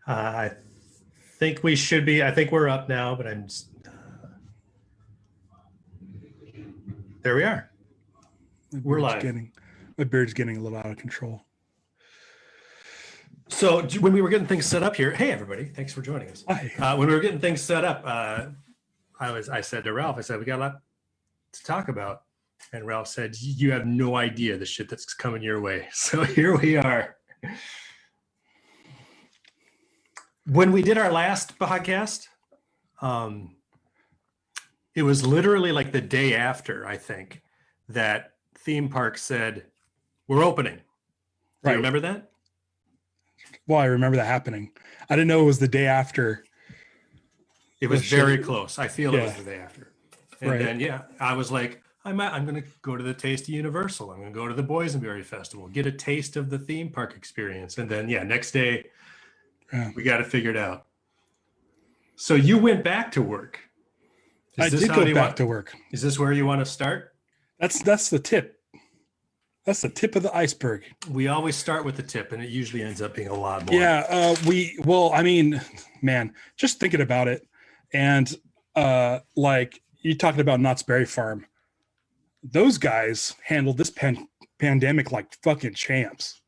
I think we should be. I think we're up now, but I'm just, there we are. We're live. My beard's getting a little out of control. So when we were getting things set up here, hey everybody, thanks for joining us. Hi. When we were getting things set up, I said to Ralph, I said, we got a lot to talk about. And Ralph said, you have no idea the shit that's coming your way. So here we are. When we did our last podcast, it was literally like the day after, I think, that theme park said, we're opening. Do you remember that? Well, I remember that happening. I didn't know it was the day after. It was very close. I feel it was the day after. And then, I was like, I'm going to go to the Taste of Universal. I'm going to go to the Boysenberry Festival, get a taste of the theme park experience. And then, next day, we got to figure it out. So you went back to work. I did go back to work. Is this where you want to start? That's the tip. That's the tip of the iceberg. We always start with the tip, and it usually ends up being a lot more. Yeah, man, just thinking about it, and like you talking about Knott's Berry Farm, those guys handled this pandemic like fucking champs.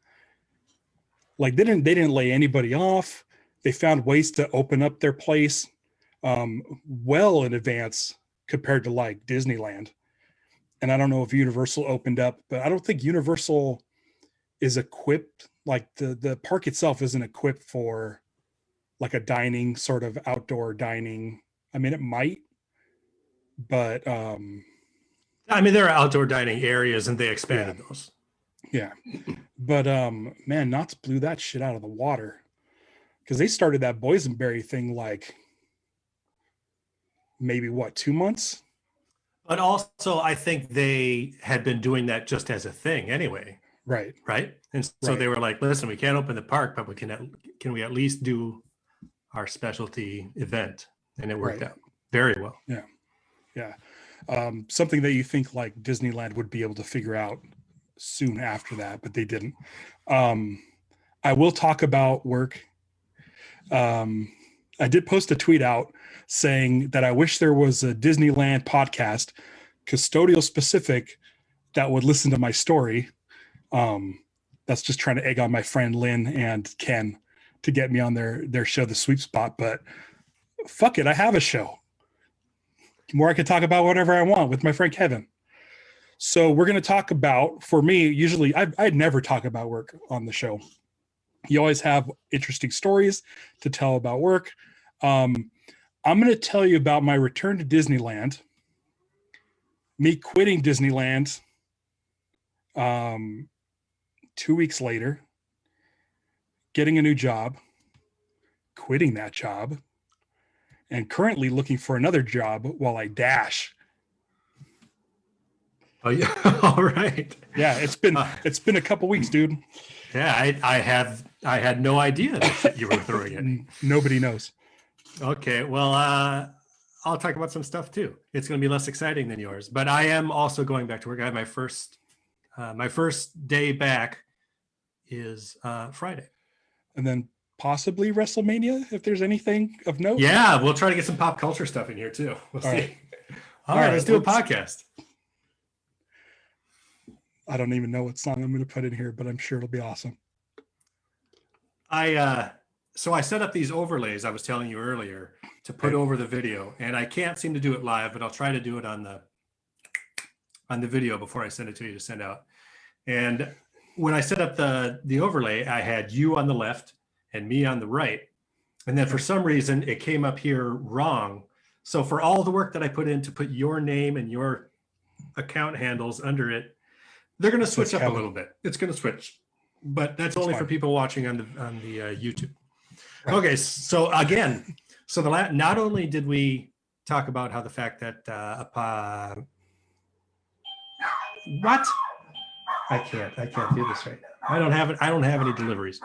Like they didn't lay anybody off. They found ways to open up their place well in advance compared to like Disneyland. And I don't know if Universal opened up, but I don't think Universal is equipped, like the park itself isn't equipped for like a dining sort of outdoor dining. I mean, it might, but there are outdoor dining areas and they expanded those. Yeah. But man, Knott's blew that shit out of the water because they started that boysenberry thing like maybe 2 months? But also, I think they had been doing that just as a thing anyway. Right. And so they were like, listen, we can't open the park, but can we at least do our specialty event? And it worked out very well. Yeah. Something that you think like Disneyland would be able to figure out soon after that, but they didn't. I will talk about work. I did post a tweet out saying that I wish there was a Disneyland podcast, custodial specific, that would listen to my story. That's just trying to egg on my friend Lynn and Ken to get me on their show, The Sweep Spot. But fuck it, I have a show. More I could talk about whatever I want with my friend Kevin. So we're going to talk about, for me, usually I'd never talk about work on the show. You always have interesting stories to tell about work. I'm going to tell you about my return to Disneyland, me quitting Disneyland 2 weeks later, getting a new job, quitting that job, and currently looking for another job while I dash. Oh yeah, all right. Yeah, it's been a couple weeks, dude. Yeah, I had no idea that you were throwing it. Nobody knows. Okay, well, I'll talk about some stuff too. It's going to be less exciting than yours, but I am also going back to work. I have my first day back is Friday, and then possibly Wrestlemania if there's anything of note. Yeah, we'll try to get some pop culture stuff in here too. We'll see. Right. All right, let's do a podcast. I don't even know what song I'm going to put in here, but I'm sure it'll be awesome. So I set up these overlays I was telling you earlier to put over the video, and I can't seem to do it live, but I'll try to do it on the video before I send it to you to send out. And when I set up the overlay, I had you on the left and me on the right. And then for some reason it came up here wrong. So for all the work that I put in to put your name and your account handles under it, they're going to switch up a little bit. It's going to switch, but that's only fine for people watching on the YouTube. Right. Okay, so again, not only did we talk about how the fact that what? I can't do this right now. I don't have any deliveries.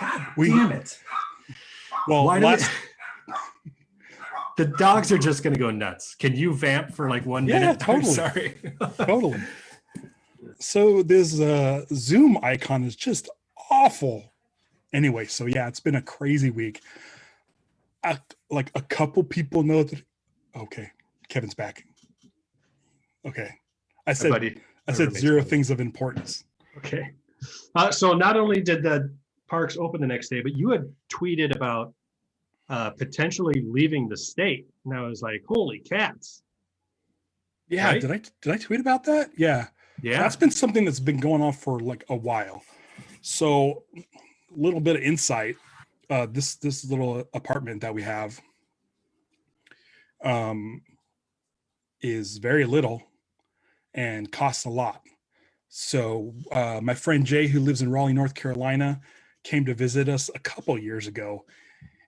God damn it. Well, the dogs are just going to go nuts. Can you vamp for like 1 minute? Yeah, totally. I'm sorry. Totally. So this Zoom icon is just awful. Anyway, so yeah, it's been a crazy week. Like a couple people know that. Okay, Kevin's back. Okay, I My said buddy, I my said roommate's zero buddy. things of importance. Okay. So not only did the parks open the next day, but you had tweeted about potentially leaving the state. And I was like, holy cats. Yeah, Right? did I tweet about that? Yeah. So Yeah. that's been something that's been going on for like a while. So a little bit of insight. This little apartment that we have um, is very little and costs a lot. So my friend Jay, who lives in Raleigh, North Carolina, came to visit us a couple years ago,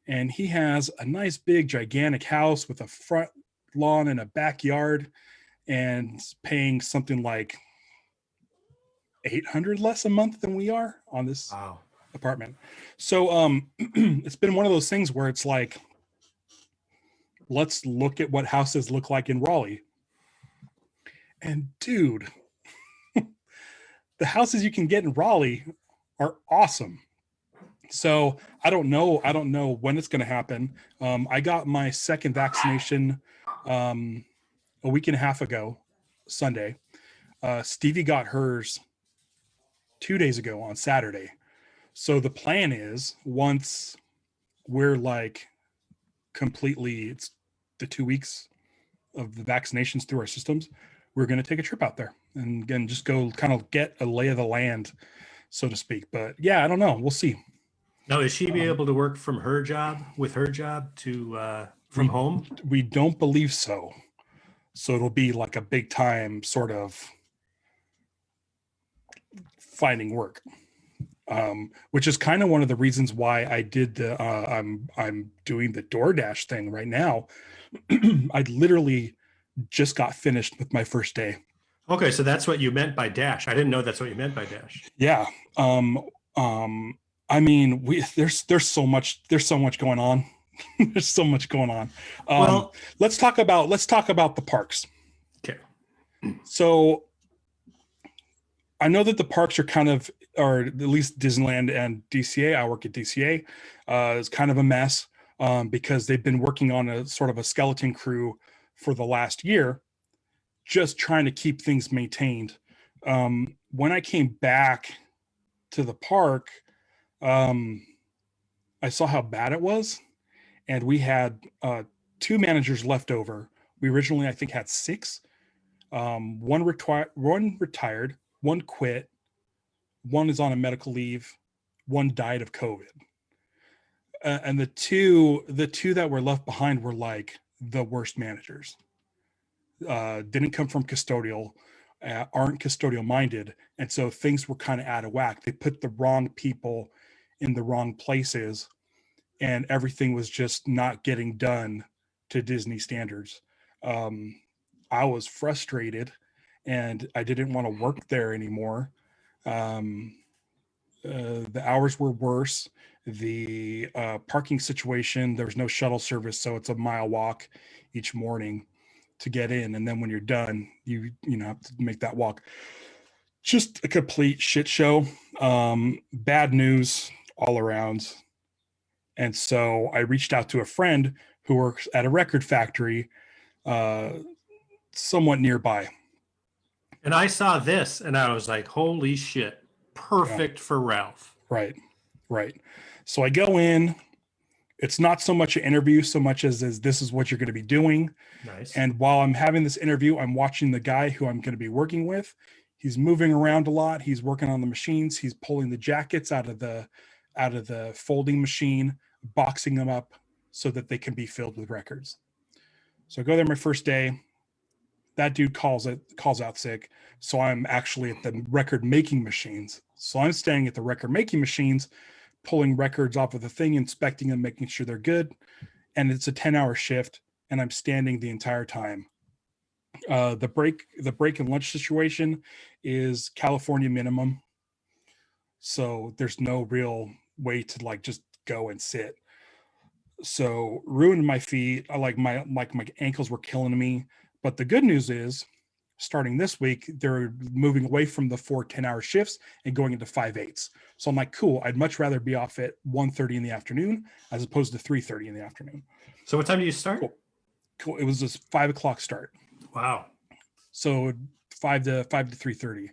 and he has a nice big gigantic house with a front lawn and a backyard, and paying something like 800 less a month than we are on this Wow. apartment. So it's been one of those things where it's like, let's look at what houses look like in Raleigh. And dude, the houses you can get in Raleigh are awesome. So I don't know when it's going to happen. I got my second vaccination a week and a half ago, Sunday. Stevie got hers 2 days ago on Saturday. So the plan is, once we're like completely, it's the 2 weeks of the vaccinations through our systems, we're going to take a trip out there and again just go kind of get a lay of the land, so to speak. But yeah, I don't know. We'll see. Now, is she be able to work from her job to from home? We don't believe so. So it'll be like a big time sort of finding work, which is kind of one of the reasons why I did the I'm doing the DoorDash thing right now. I literally just got finished with my first day. Okay, so that's what you meant by dash. I didn't know that's what you meant by dash. Yeah. I mean, there's so much going on. There's so much going on. Well, let's talk about the parks. okay. So I know that the parks are kind of, or at least Disneyland and DCA. I work at DCA. Is kind of a mess because they've been working on a sort of a skeleton crew for the last year, just trying to keep things maintained. When I came back to the park, I saw how bad it was, and we had 2 managers left over. We originally, I think, had 6. One retired, one quit, one is on a medical leave, one died of COVID. And the two that were left behind were like the worst managers. Didn't come from custodial, aren't custodial minded, and so things were kind of out of whack. They put the wrong people in the wrong places, and everything was just not getting done to Disney standards. I was frustrated, and I didn't want to work there anymore. The hours were worse. The parking situation, there was no shuttle service, so it's a mile walk each morning to get in, and then when you're done, you have to make that walk. Just a complete shit show. Bad news all around. And so I reached out to a friend who works at a record factory somewhat nearby. And I saw this and I was like, holy shit, perfect for Ralph. Right. So I go in. It's not so much an interview so much as this is what you're going to be doing. Nice. And while I'm having this interview, I'm watching the guy who I'm going to be working with. He's moving around a lot. He's working on the machines. He's pulling the jackets out of the folding machine, boxing them up so that they can be filled with records. So I go there my first day. That dude calls out sick. So I'm actually at the record making machines. So I'm standing at the record making machines, pulling records off of the thing, inspecting them, making sure they're good. And it's a 10-hour shift, and I'm standing the entire time. The break and lunch situation is California minimum. So there's no real way to like just go and sit. So ruined my feet. My ankles were killing me. But the good news is starting this week, they're moving away from the 4 10-hour shifts and going into 5/8. So I'm like, cool. I'd much rather be off at 1:30 in the afternoon as opposed to 3:30 in the afternoon. So what time do you start? Cool. It was this 5 o'clock start. Wow. So 5 to 3:30.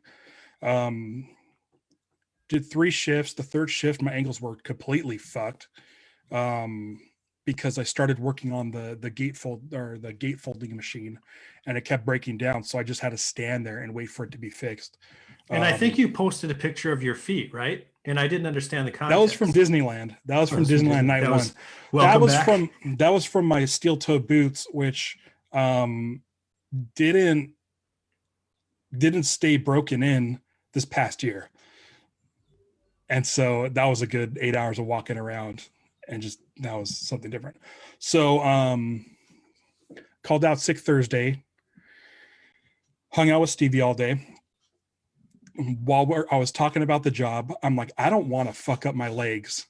Did 3 shifts. The third shift, my ankles were completely fucked. Because I started working on the gate folding machine, and it kept breaking down. So I just had to stand there and wait for it to be fixed. And I think you posted a picture of your feet, right? And I didn't understand the context. That was from Disneyland. That was from Disneyland Night One. That was from my steel toe boots, which didn't stay broken in this past year. And so that was a good 8 hours of walking around. And just that was something different. So called out sick Thursday, hung out with Stevie all day. While I was talking about the job, I'm like, I don't want to fuck up my legs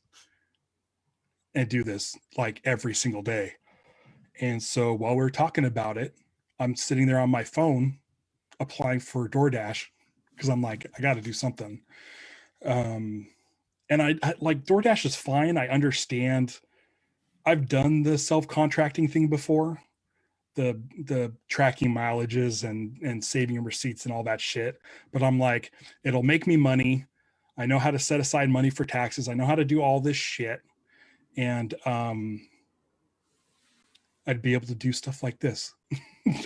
and do this like every single day. And so while we were talking about it, I'm sitting there on my phone applying for DoorDash because I'm like, I got to do something. And I like DoorDash is fine. I understand. I've done the self-contracting thing before, the tracking mileages and saving receipts and all that shit. But I'm like, it'll make me money. I know how to set aside money for taxes. I know how to do all this shit. And I'd be able to do stuff like this.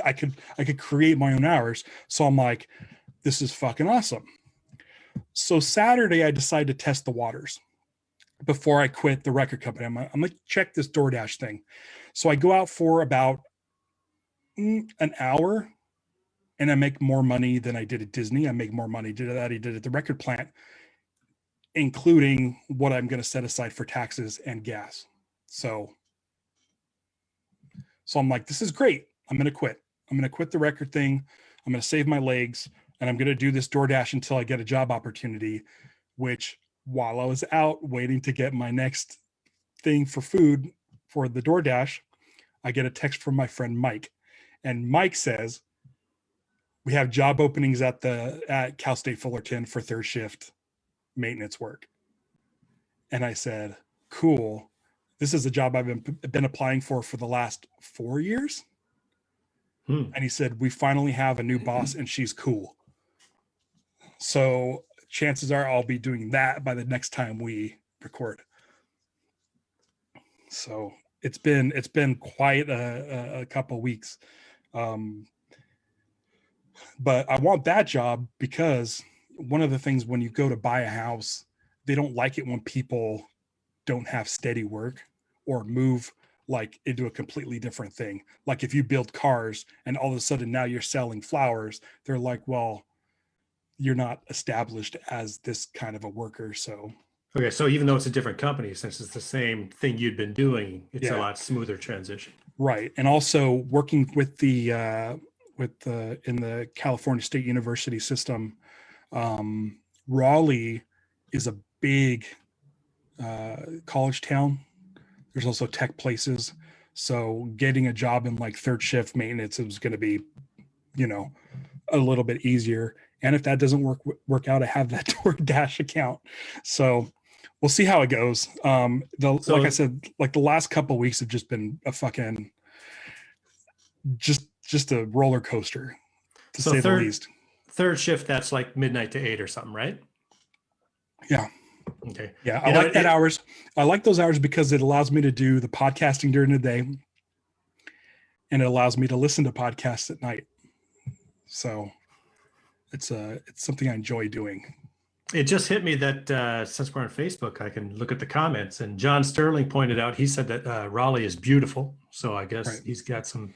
I could create my own hours. So I'm like, this is fucking awesome. So Saturday, I decided to test the waters before I quit the record company. I'm going to check this DoorDash thing. So I go out for about an hour and I make more money than I did at Disney. I make more money than I did at the record plant, including what I'm going to set aside for taxes and gas. So I'm like, this is great. I'm going to quit. I'm going to quit the record thing. I'm going to save my legs. And I'm going to do this DoorDash until I get a job opportunity, which while I was out waiting to get my next thing for food for the DoorDash, I get a text from my friend Mike. And Mike says, we have job openings at Cal State Fullerton for third shift maintenance work. And I said, cool. This is a job I've been applying for the last 4 years. And he said, we finally have a new boss and she's cool. So chances are I'll be doing that by the next time we record. So it's been quite a couple of weeks. But I want that job because one of the things when you go to buy a house, they don't like it when people don't have steady work or move like into a completely different thing. Like if you build cars and all of a sudden now you're selling flowers, they're like, well, you're not established as this kind of a worker. So okay, so even though it's a different company, since it's the same thing you'd been doing, it's a lot smoother transition. Right. And also working with the in the California State University system, Raleigh is a big college town. There's also tech places. So getting a job in like third shift maintenance is going to be, a little bit easier. And if that doesn't work out, I have that DoorDash account. So we'll see how it goes. Like I said, like the last couple of weeks have just been a fucking just a roller coaster, to say the least. Third shift, that's like midnight to 8 or something, right? Yeah. Okay. Yeah, I like that hours. I like those hours because it allows me to do the podcasting during the day, and it allows me to listen to podcasts at night. So it's something I enjoy doing. It just hit me that since we're on Facebook, I can look at the comments. And John Sterling pointed out, he said that Raleigh is beautiful. So I guess he's got some.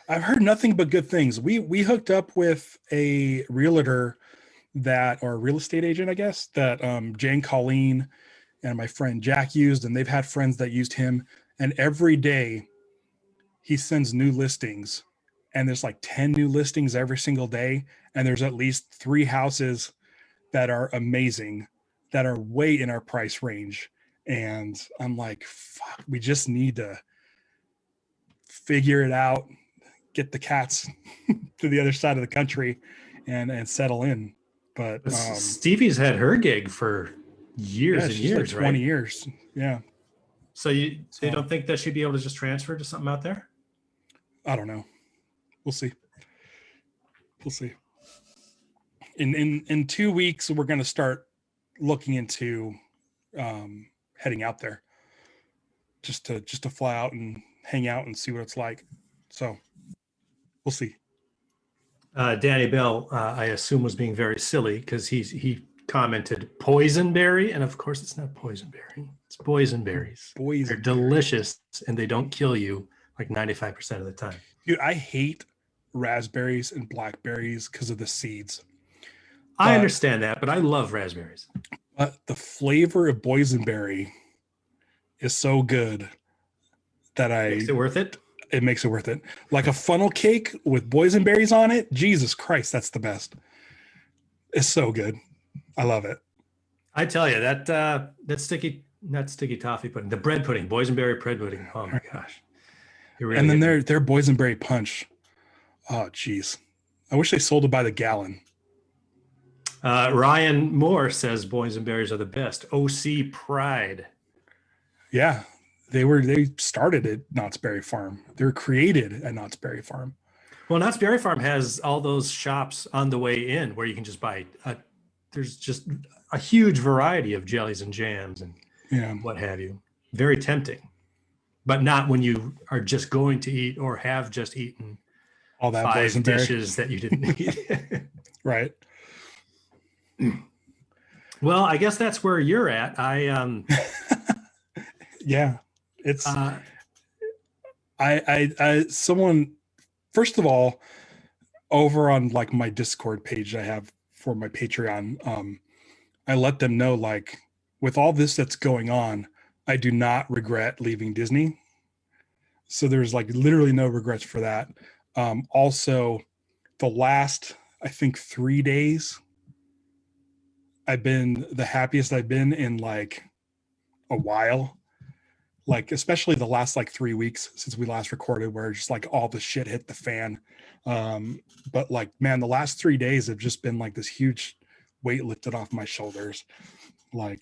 I've heard nothing but good things. We hooked up with a realtor or a real estate agent, I guess, that Jane Colleen and my friend Jack used, and they've had friends that used him. And every day he sends new listings, and there's like 10 new listings every single day. And there's at least 3 houses that are amazing, that are way in our price range. And I'm like, fuck, we just need to figure it out, get the cats to the other side of the country and settle in. But Stevie's had her gig for years and she's years, like 20 right? years. Yeah. So they don't think that she'd be able to just transfer to something out there? I don't know. We'll see. We'll see. In 2 weeks, we're going to start looking into heading out there just to fly out and hang out and see what it's like. So we'll see. Danny Bell, I assume, was being very silly because he commented poisonberry, and of course it's not poisonberry. It's boysenberries. They're delicious and they don't kill you like 95% of the time. Dude, I hate raspberries and blackberries because of the seeds. I understand that, but I love raspberries. But the flavor of boysenberry is so good that Makes it worth it. It makes it worth it. Like a funnel cake with boysenberries on it. Jesus Christ, that's the best. It's so good. I love it. I tell you that not sticky toffee pudding, the bread pudding, boysenberry bread pudding. Oh my gosh! Really and then their boysenberry punch. Oh geez, I wish they sold it by the gallon. Ryan Moore says boysenberries are the best. OC pride. Yeah, they started at Knott's Berry Farm. They were created at Knott's Berry Farm. Well, Knott's Berry Farm has all those shops on the way in where you can just buy. There's just a huge variety of jellies and jams and what have you. Very tempting, but not when you are just going to eat or have just eaten all that 5 dishes that you didn't eat. Right. Well, I guess that's where you're at. Yeah, it's I someone, first of all, over on like my Discord page I have for my Patreon, I let them know, like, with all this that's going on, I do not regret leaving Disney. So there's like literally no regrets for that. Also, the last, I think, 3 days, I've been the happiest I've been in like a while. Like, especially the last like 3 weeks since we last recorded, where just like all the shit hit the fan. But like, man, the last 3 days have just been like this huge weight lifted off my shoulders. Like.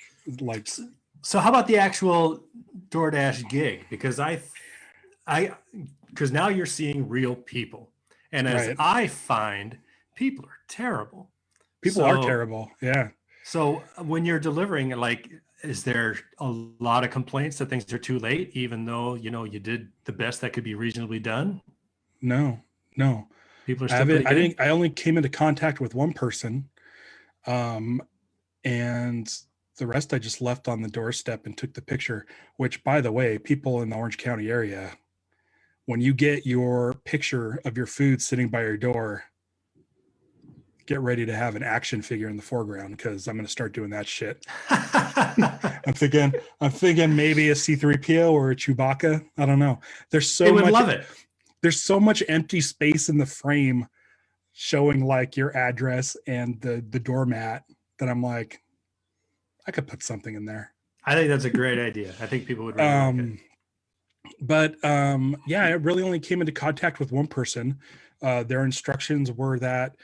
So how about the actual DoorDash gig? Because because now you're seeing real people, and as right. I find, people are terrible. People are terrible. Yeah. So when you're delivering, like, is there a lot of complaints that things are too late, even though, you did the best that could be reasonably done? No. People are still pretty good? I only came into contact with one person. And the rest I just left on the doorstep and took the picture, which, by the way, people in the Orange County area, when you get your picture of your food sitting by your door, get ready to have an action figure in the foreground, because I'm going to start doing that shit. I'm thinking maybe a C-3PO or a Chewbacca. I don't know. They would love it. There's so much empty space in the frame showing like your address and the doormat that I'm like, I could put something in there. I think that's a great idea. I think people would really like it. But yeah, I really only came into contact with one person. Their instructions were that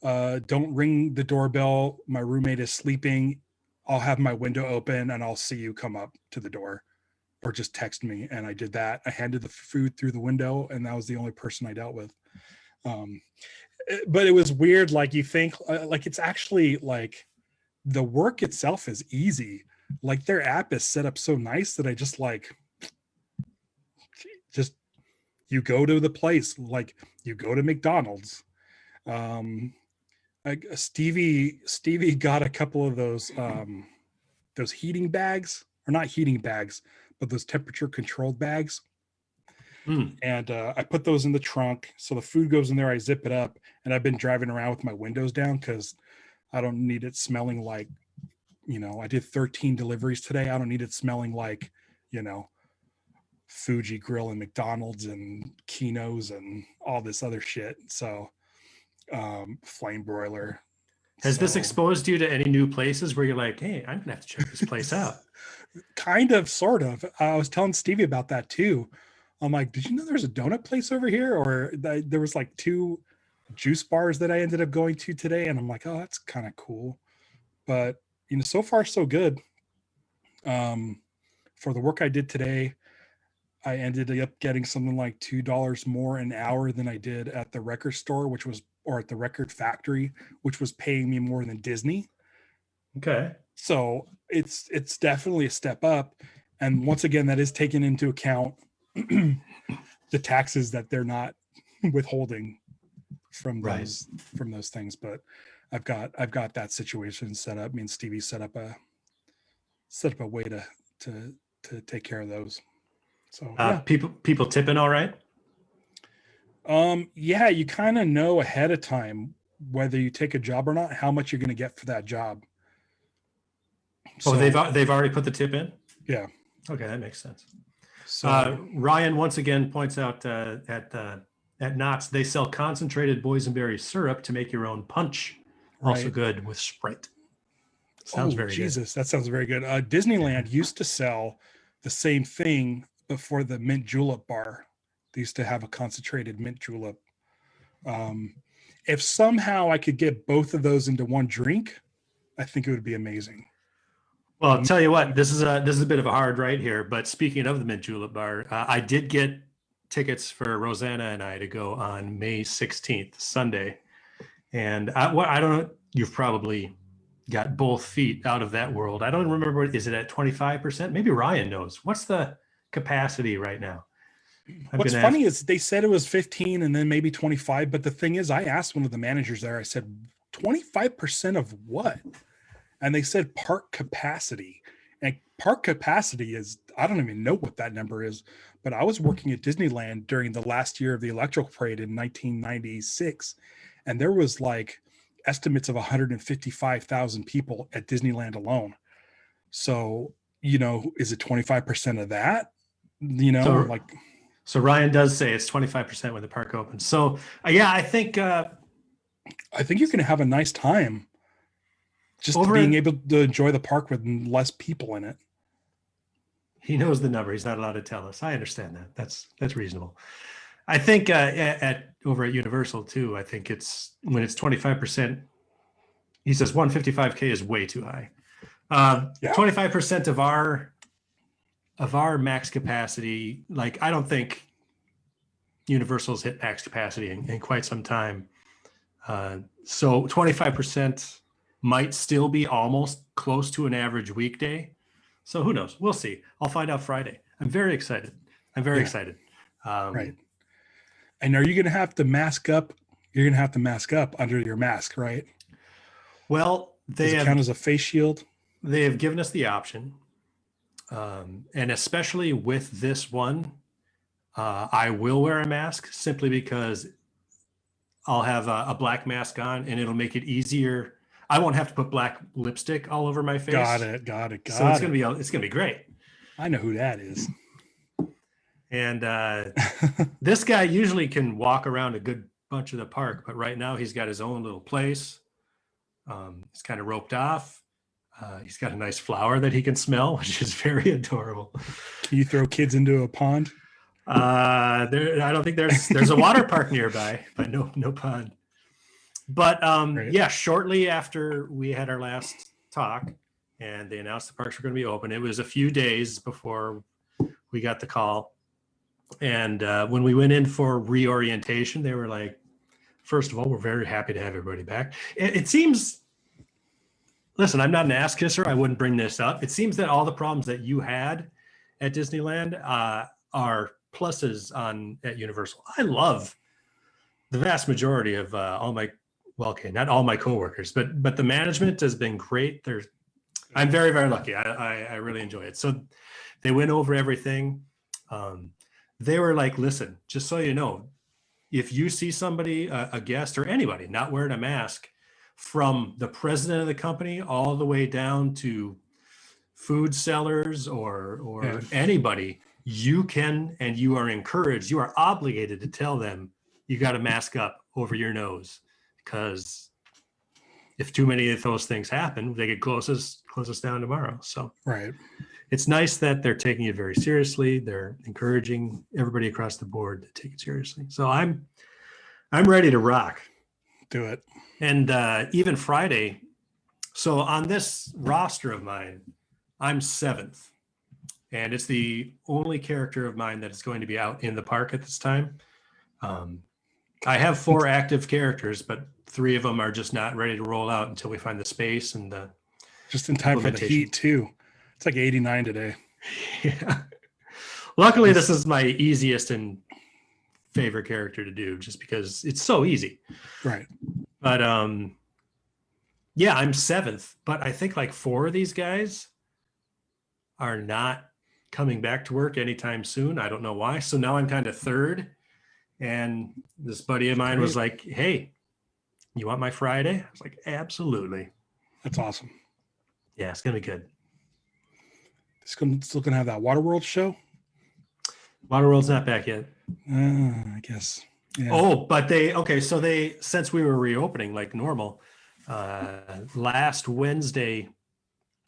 don't ring the doorbell. My roommate is sleeping. I'll have my window open and I'll see you come up to the door, or just text me. And I did that. I handed the food through the window, and that was the only person I dealt with. But it was weird. Like, you think like it's actually like the work itself is easy. Like, their app is set up so nice that I just you go to the place, like you go to McDonald's. Stevie got a couple of those heating bags, or not heating bags, but those temperature controlled bags. And I put those in the trunk, so the food goes in there. I zip it up, and I've been driving around with my windows down because I don't need it smelling like, I did 13 deliveries today. I don't need it smelling like, Fuji Grill and McDonald's and Kino's and all this other shit. So flame broiler. Has this exposed you to any new places where you're like, hey, I'm gonna have to check this place out? Kind of, sort of. I was telling Stevie about that too. I'm like, did you know there's a donut place over here? Or there was like 2 juice bars that I ended up going to today. And I'm like, oh, that's kind of cool. But, so far so good. For the work I did today, I ended up getting something like $2 more an hour than I did at the record store, or at the record factory, which was paying me more than Disney. Okay. So it's definitely a step up. And once again, that is taken into account the taxes that they're not withholding from those things. But I've got that situation set up. Me and Stevie set up a way to take care of those. So yeah. People tipping all right? Yeah, you kind of know ahead of time whether you take a job or not, how much you're going to get for that job. So, they've already put the tip in? Yeah. Okay, that makes sense. So Ryan once again points out at Knott's, they sell concentrated boysenberry syrup to make your own punch. Also right. good with Sprite. Sounds very Jesus, good. that sounds very good. Disneyland used to sell the same thing before the mint julep bar. They used to have a concentrated mint julep. If somehow I could get both of those into one drink, I think it would be amazing. Well, I'll tell you what, this is a bit of a hard right here, but speaking of the mint julep bar, I did get tickets for Rosanna and I to go on May 16th, Sunday. And I don't know, you've probably got both feet out of that world. I don't remember, is it at 25%? Maybe Ryan knows. What's the capacity right now? What's funny is they said it was 15 and then maybe 25. But the thing is, I asked one of the managers there, I said, 25% of what? And they said park capacity. And park capacity is, I don't even know what that number is, but I was working at Disneyland during the last year of the Electrical Parade in 1996. And there was like estimates of 155,000 people at Disneyland alone. So, is it 25% of that? So Ryan does say it's 25% when the park opens. So yeah, I think you're going to have a nice time just being able to enjoy the park with less people in it. He knows the number. He's not allowed to tell us. I understand that. That's reasonable. I think over at Universal too, I think when it's 25%, he says 155K is way too high. 25% of our max capacity, like I don't think Universal's hit max capacity in quite some time. So 25% might still be almost close to an average weekday. So who knows? We'll see. I'll find out Friday. I'm very excited. Excited. Right. And are you going to have to mask up? You're going to have to mask up under your mask, right? Well, does it count as a face shield? They have given us the option. And especially with this one, I will wear a mask simply because I'll have a black mask on and it'll make it easier. I won't have to put black lipstick all over my face. Got it. So it's gonna be great. I know who that is. And this guy usually can walk around a good bunch of the park, but right now he's got his own little place. He's kind of roped off. He's got a nice flower that he can smell, which is very adorable. Can you throw kids into a pond? I don't think there's a water park nearby, but no pond. But yeah, shortly after we had our last talk and they announced the parks were going to be open, it was a few days before we got the call. And when we went in for reorientation, they were like, first of all, we're very happy to have everybody back. It seems, listen, I'm not an ass kisser. I wouldn't bring this up. It seems that all the problems that you had at Disneyland are pluses at Universal. I love the vast majority of not all my coworkers, but the management has been great. I'm very, very lucky. I really enjoy it. So they went over everything. They were like, listen, just so you know, if you see somebody, a guest or anybody not wearing a mask, from the president of the company all the way down to food sellers or anybody, you can, and you are encouraged, you are obligated to tell them you got to mask up over your nose, because if too many of those things happen, they could close us down tomorrow. So right. it's nice that they're taking it very seriously. They're encouraging everybody across the board to take it seriously. So I'm ready to rock. Do it. And even Friday. So on this roster of mine, I'm 7th. And it's the only character of mine that is going to be out in the park at this time. I have 4 active characters, but 3 of them are just not ready to roll out until we find the space and the just in time for the heat too. It's like 89 today. Yeah. Luckily, this is my easiest and favorite character to do, just because it's so easy. Right. But yeah, I'm 7th, but I think like 4 of these guys are not coming back to work anytime soon. I don't know why. So now I'm kind of 3rd. And this buddy of mine was like, "Hey, you want my Friday?" I was like, "Absolutely." That's awesome. Yeah, it's gonna be good. Still gonna have that Waterworld show. Waterworld's not back yet. I guess. Yeah. Oh, but so since we were reopening like normal, last Wednesday,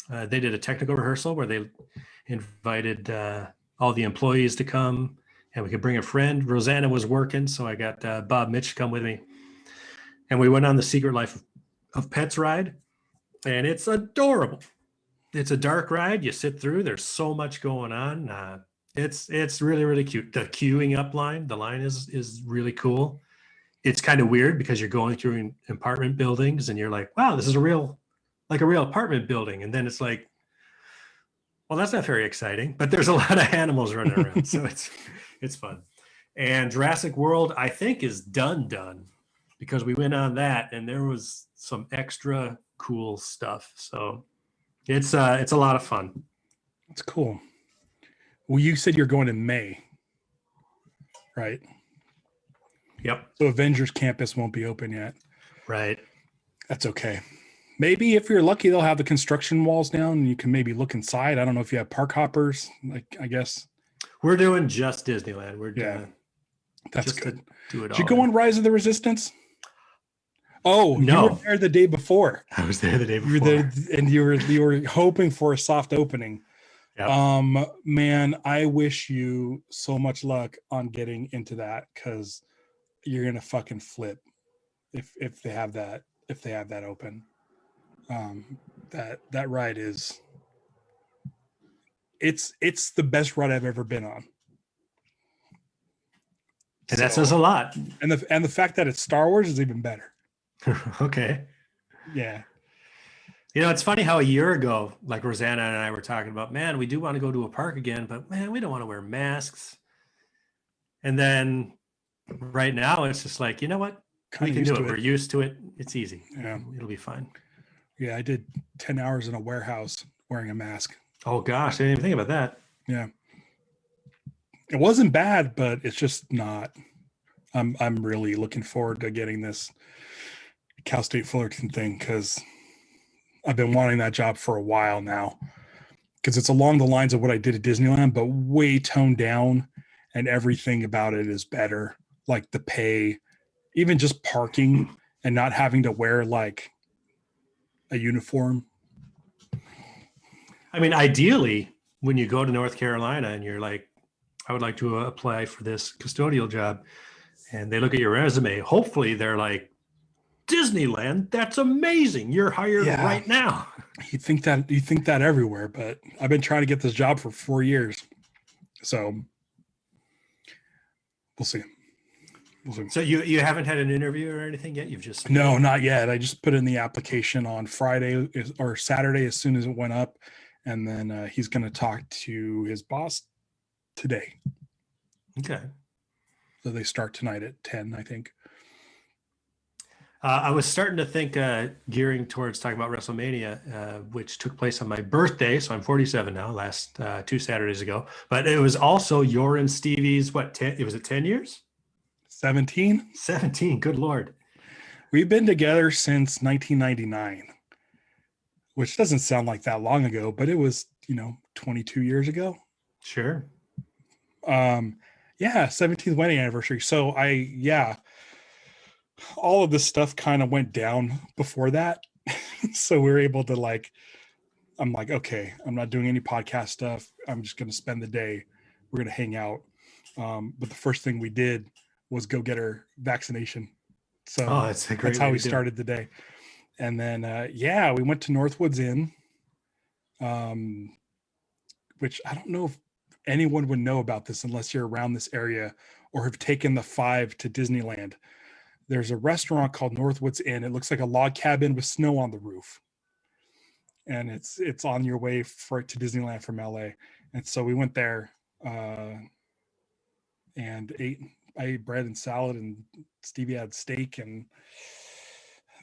they did a technical rehearsal where they invited all the employees to come, and we could bring a friend. Rosanna was working, so I got Bob Mitch to come with me, and we went on the Secret Life of Pets ride, and it's adorable. It's a dark ride. You sit through. There's so much going on. It's really, really cute. The queuing up line, the line is really cool. It's kind of weird because you're going through apartment buildings and you're like, wow, this is a real apartment building. And then it's like, well, that's not very exciting, but there's a lot of animals running around. So it's fun. And Jurassic World, I think, is done because we went on that and there was some extra cool stuff. So it's a lot of fun. That's cool. Well, you said you're going in May, right? Yep. So Avengers Campus won't be open yet. Right. That's okay. Maybe if you're lucky, they'll have the construction walls down and you can maybe look inside. I don't know if you have park hoppers, I guess. We're doing just Disneyland. We're doing that's good. Do it. Did you go on Rise of the Resistance? Oh, no. You were there the day before. I was there the day before. You were there, and you were hoping for a soft opening. Yep. Man, I wish you so much luck on getting into that because you're gonna fucking flip if they have that open. That ride is it's the best ride I've ever been on. And that says a lot. And the fact that it's Star Wars is even better. Okay. Yeah. You know, it's funny how a year ago, like Rosanna and I were talking about, man, we do want to go to a park again, but man, we don't want to wear masks. And then right now it's just like, you know what? We can do it. We're used to it. It's easy. Yeah. It'll be fine. Yeah. I did 10 hours in a warehouse wearing a mask. Oh gosh. I didn't even think about that. Yeah. It wasn't bad, but it's just not. I'm really looking forward to getting this Cal State Fullerton thing because I've been wanting that job for a while now because it's along the lines of what I did at Disneyland, but way toned down and everything about it is better. Like the pay, even just parking and not having to wear like a uniform. I mean, ideally, when you go to North Carolina and you're like, I would like to apply for this custodial job, and they look at your resume, hopefully they're like, Disneyland, that's amazing. You're hired right now. You think that everywhere, but I've been trying to get this job for 4 years. So we'll see. So you haven't had an interview or anything yet? You've just No, not yet. I just put in the application on Friday or Saturday as soon as it went up. And then he's going to talk to his boss today. Okay. So they start tonight at 10, I think. I was starting to think, gearing towards talking about Wrestlemania, which took place on my birthday. So I'm 47 now, last 2 Saturdays ago. But it was also your and Stevie's, 10? Was it 10 years? 17? 17, good Lord. We've been together since 1999, which doesn't sound like that long ago, but it was, 22 years ago. Sure. 17th wedding anniversary. So all of this stuff kind of went down before that. So we were able to I'm like, okay, I'm not doing any podcast stuff. I'm just going to spend the day. We're going to hang out. But the first thing we did was go get our vaccination. So Oh, that's a great that's how way we to do it. started the day. And then, we went to Northwoods Inn, which I don't know if anyone would know about this unless you're around this area or have taken the 5 to Disneyland. There's a restaurant called Northwoods Inn. It looks like a log cabin with snow on the roof. And it's on your way to Disneyland from LA. And so we went there and I ate bread and salad, and Stevie had steak, and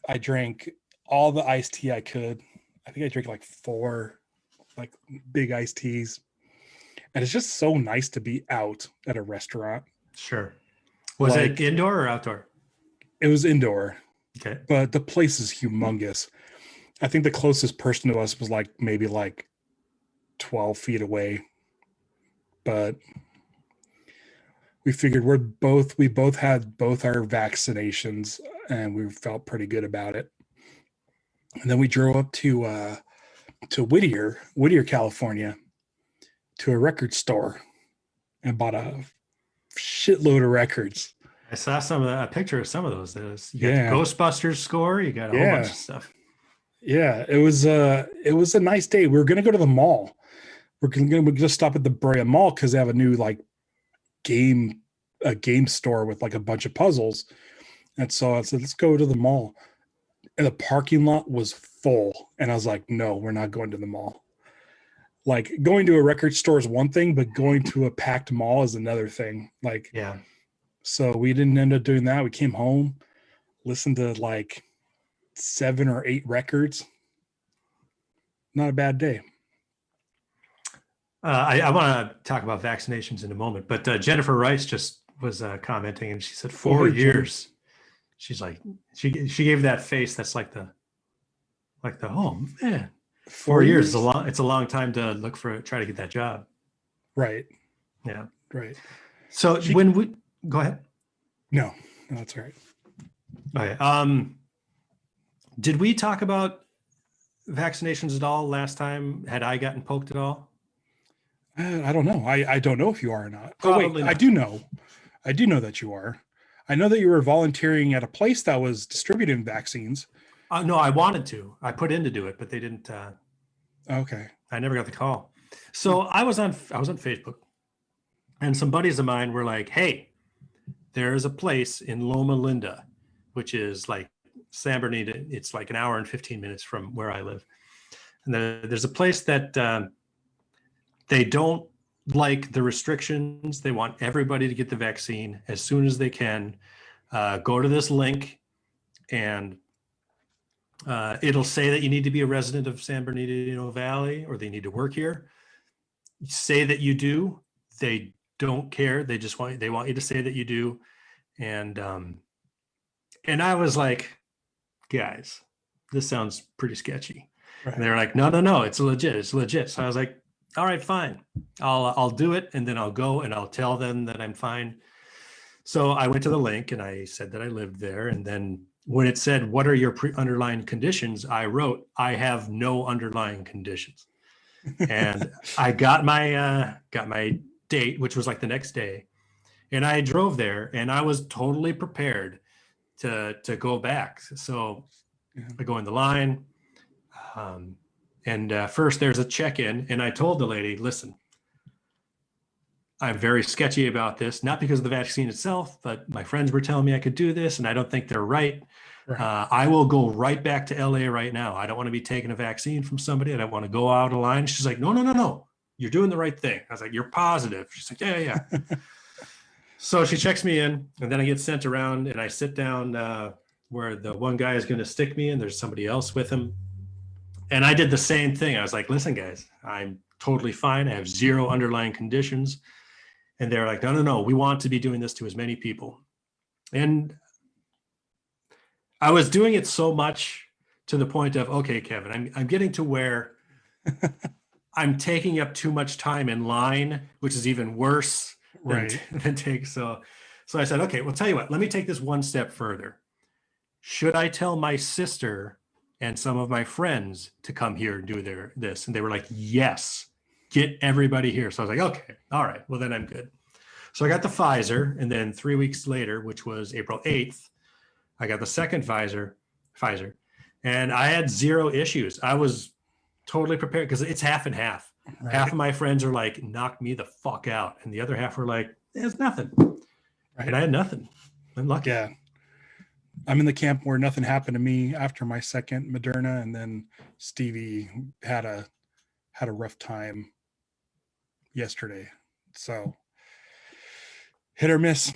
I drank all the iced tea I could. I think I drank like 4 like big iced teas. And it's just so nice to be out at a restaurant. Sure. Was it indoor or outdoor? It was indoor. Okay. But the place is humongous. I think the closest person to us was maybe 12 feet away. But we figured we both had both our vaccinations, and we felt pretty good about it. And then we drove up to Whittier, California, to a record store and bought a shitload of records. I saw a picture of some of those. You got the Ghostbusters score. You got a whole bunch of stuff. Yeah, it was a nice day. We were going to go to the mall. We're going to just stop at the Brea Mall because they have a new game store with a bunch of puzzles. And so I said, let's go to the mall. And the parking lot was full. And I was like, no, we're not going to the mall. Going to a record store is one thing, but going to a packed mall is another thing. Yeah. So we didn't end up doing that. We came home, listened to 7 or 8 records. Not a bad day. I want to talk about vaccinations in a moment, but Jennifer Rice just was commenting, and she said 4 years. She's like, she gave that face that's like the oh man, 4 years is it's a long time to try to get that job. Right. Yeah. Right. So go ahead. No, that's all right. Okay. Did we talk about vaccinations at all last time? Had I gotten poked at all? I don't know. I don't know if you are or not. Probably oh wait, not. I do know. I do know that you are. I know that you were volunteering at a place that was distributing vaccines. No, I wanted to. I put in to do it, but they didn't. Okay. I never got the call. So I was on Facebook, and some buddies of mine were like, "Hey, there's a place in Loma Linda, which is San Bernardino. It's an hour and 15 minutes from where I live. And there's a place that they don't like the restrictions. They want everybody to get the vaccine as soon as they can. Go to this link, and it'll say that you need to be a resident of San Bernardino Valley, or they need to work here. Say that you do. They don't care. They want you to say that you do. And I was like, guys, this sounds pretty sketchy. Right. And they're like, no, it's legit. So I was like, all right, fine. I'll do it, and then I'll go and I'll tell them that I'm fine. So I went to the link and I said that I lived there. And then when it said, what are your underlying conditions? I wrote, I have no underlying conditions. And I got my date, which was the next day. And I drove there, and I was totally prepared to go back. So I go in the line, and first there's a check-in, and I told the lady, listen, I'm very sketchy about this, not because of the vaccine itself, but my friends were telling me I could do this, and I don't think they're right. I will go right back to LA right now. I don't want to be taking a vaccine from somebody. I don't want to go out of line. She's like, no. You're doing the right thing. I was like, you're positive. She's like, yeah. So she checks me in, and then I get sent around, and I sit down where the one guy is going to stick me in. There's somebody else with him. And I did the same thing. I was like, listen, guys, I'm totally fine. I have 0 underlying conditions. And they're like, no, we want to be doing this to as many people. And I was doing it so much to the point of, okay, Kevin, I'm getting to where I'm taking up too much time in line, which is even worse than take. So I said, okay, well, tell you what, let me take this one step further. Should I tell my sister and some of my friends to come here and do this. And they were like, yes, get everybody here. So I was like, okay, all right, well then I'm good. So I got the Pfizer, and then 3 weeks later, which was April 8th, I got the second Pfizer, and I had zero issues. I was totally prepared because it's half and half. Right. Half of my friends are like, knock me the fuck out. And the other half were like, it's nothing. Right. And I had nothing. I'm lucky. Yeah. I'm in the camp where nothing happened to me after my second Moderna, and then Stevie had a rough time yesterday. So hit or miss.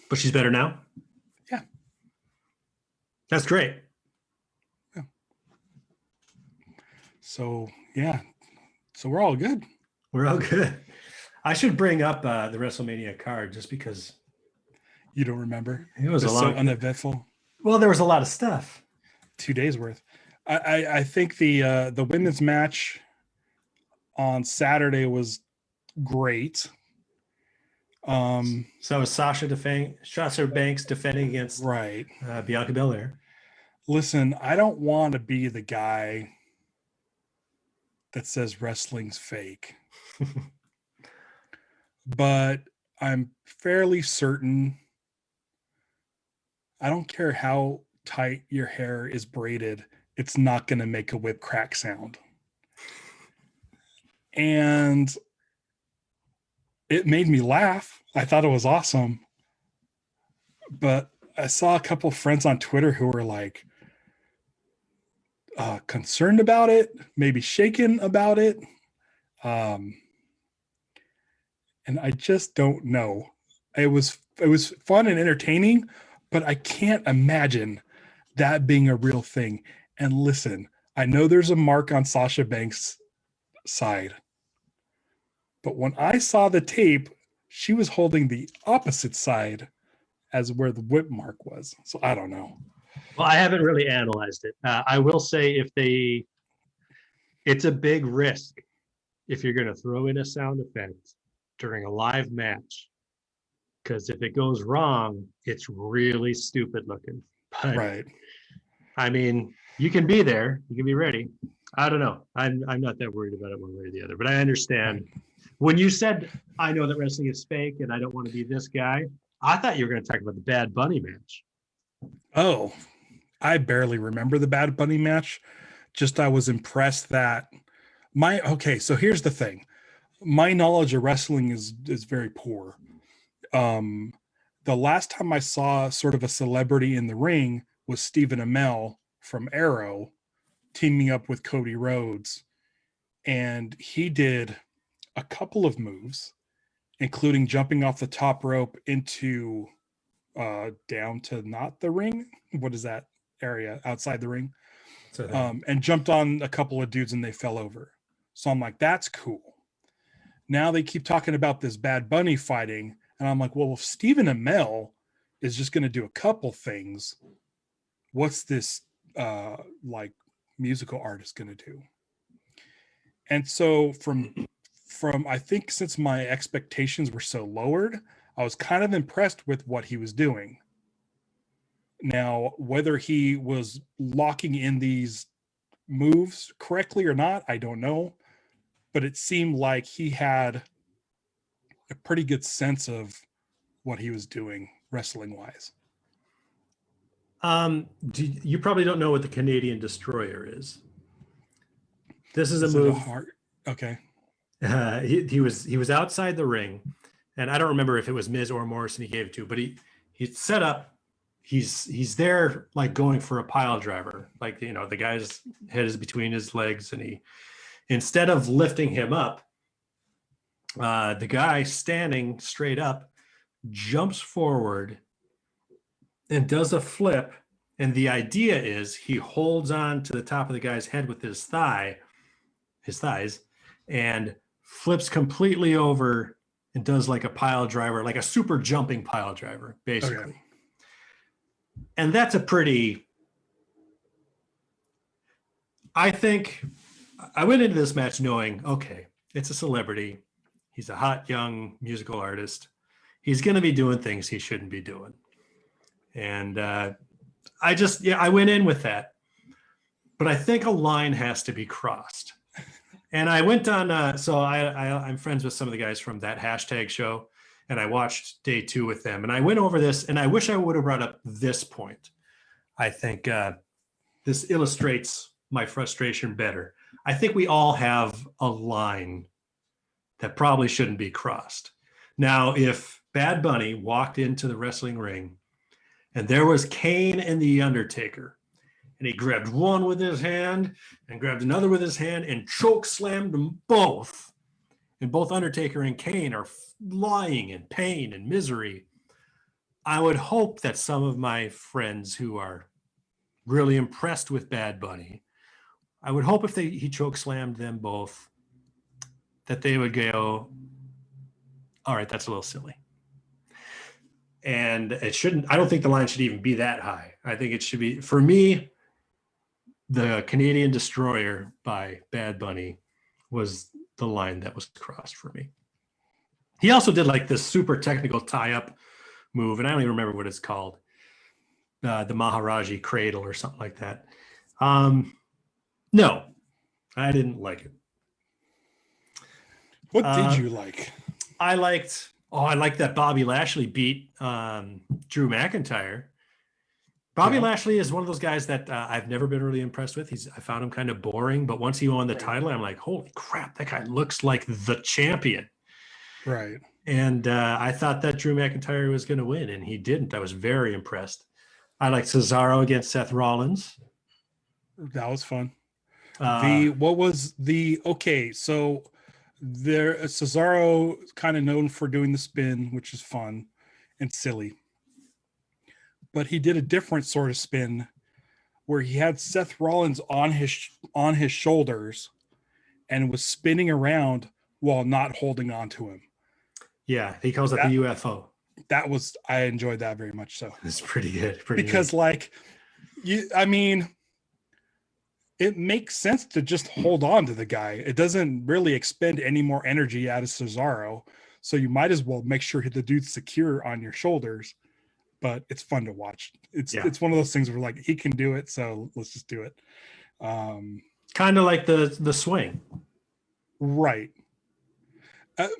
But she's better now? Yeah. That's great. Yeah. So, yeah. So we're all good. We're all good. I should bring up the WrestleMania card just because you don't remember. It was so uneventful. Well, there was a lot of stuff. 2 days worth. I think the women's match on Saturday was great. So was Sasha Banks defending against right Bianca Belair. Listen, I don't want to be the guy that says wrestling's fake. But I'm fairly certain, I don't care how tight your hair is braided, it's not going to make a whip crack sound. And it made me laugh. I thought it was awesome. But I saw a couple of friends on Twitter who were like concerned about it, maybe shaken about it. And I just don't know. It was fun and entertaining, but I can't imagine that being a real thing. And listen, I know there's a mark on Sasha Banks' side, but when I saw the tape, she was holding the opposite side as where the whip mark was. So I don't know. Well, I haven't really analyzed it. I will say it's a big risk if you're going to throw in a sound effect during a live match, because if it goes wrong, it's really stupid looking. But, right. I mean, you can be there, you can be ready. I don't know. I'm not that worried about it one way or the other, but I understand. Right. When you said, I know that wrestling is fake and I don't want to be this guy, I thought you were going to talk about the Bad Bunny match. Oh, I barely remember the Bad Bunny match. Just I was impressed that so here's the thing. My knowledge of wrestling is very poor. The last time I saw sort of a celebrity in the ring was Stephen Amell from Arrow teaming up with Cody Rhodes. And he did a couple of moves, including jumping off the top rope into down to not the ring. What is that area outside the ring? And jumped on a couple of dudes and they fell over. So I'm like, that's cool. Now they keep talking about this Bad Bunny fighting. And I'm like, well, if Stephen Amell is just going to do a couple things, what's this like musical artist going to do? And so from I think since my expectations were so lowered, I was kind of impressed with what he was doing. Now, whether he was locking in these moves correctly or not, I don't know. But it seemed like he had a pretty good sense of what he was doing wrestling wise. You probably don't know what the Canadian Destroyer is. This is a move. Okay. He was outside the ring, and I don't remember if it was Miz or Morrison he gave it to, but he set up. He's there like going for a pile driver, like the guy's head is between his legs, and he, instead of lifting him up, the guy standing straight up jumps forward and does a flip. And the idea is he holds on to the top of the guy's head with his thighs, and flips completely over and does like a pile driver, like a super jumping pile driver, basically. Okay. And that's I think I went into this match knowing, okay, it's a celebrity. He's a hot, young musical artist. He's going to be doing things he shouldn't be doing. And I went in with that. but I think a line has to be crossed. And I went on, so I'm friends with some of the guys from that hashtag show, and I watched day 2 with them. And I went over this, and I wish I would have brought up this point. I think this illustrates my frustration better. I think we all have a line that probably shouldn't be crossed. Now, if Bad Bunny walked into the wrestling ring and there was Kane and The Undertaker, and he grabbed one with his hand and grabbed another with his hand and choke slammed them both, and both Undertaker and Kane are lying in pain and misery, I would hope that some of my friends who are really impressed with Bad Bunny, I would hope if he choke slammed them both, that they would go, all right, that's a little silly. And it shouldn't, I don't think the line should even be that high. I think it should be, for me, the Canadian Destroyer by Bad Bunny was the line that was crossed for me. He also did like this super technical tie-up move, and I don't even remember what it's called. The Maharaji Cradle or something like that. No, I didn't like it. What did you like? I liked that Bobby Lashley beat Drew McIntyre. Bobby Lashley is one of those guys that I've never been really impressed with. I found him kind of boring, but once he won the title, I'm like, holy crap, that guy looks like the champion. Right. And I thought that Drew McIntyre was going to win, and he didn't. I was very impressed. I liked Cesaro against Seth Rollins. That was fun. So there Cesaro kind of known for doing the spin, which is fun and silly. But he did a different sort of spin where he had Seth Rollins on his shoulders and was spinning around while not holding on to him. Yeah, he calls it the UFO. I enjoyed that very much so. It's pretty good. Because it makes sense to just hold on to the guy. It doesn't really expend any more energy out of Cesaro. So you might as well make sure the dude's secure on your shoulders. But it's fun to watch. It's one of those things where like he can do it, so let's just do it. Kind of like the swing. Right.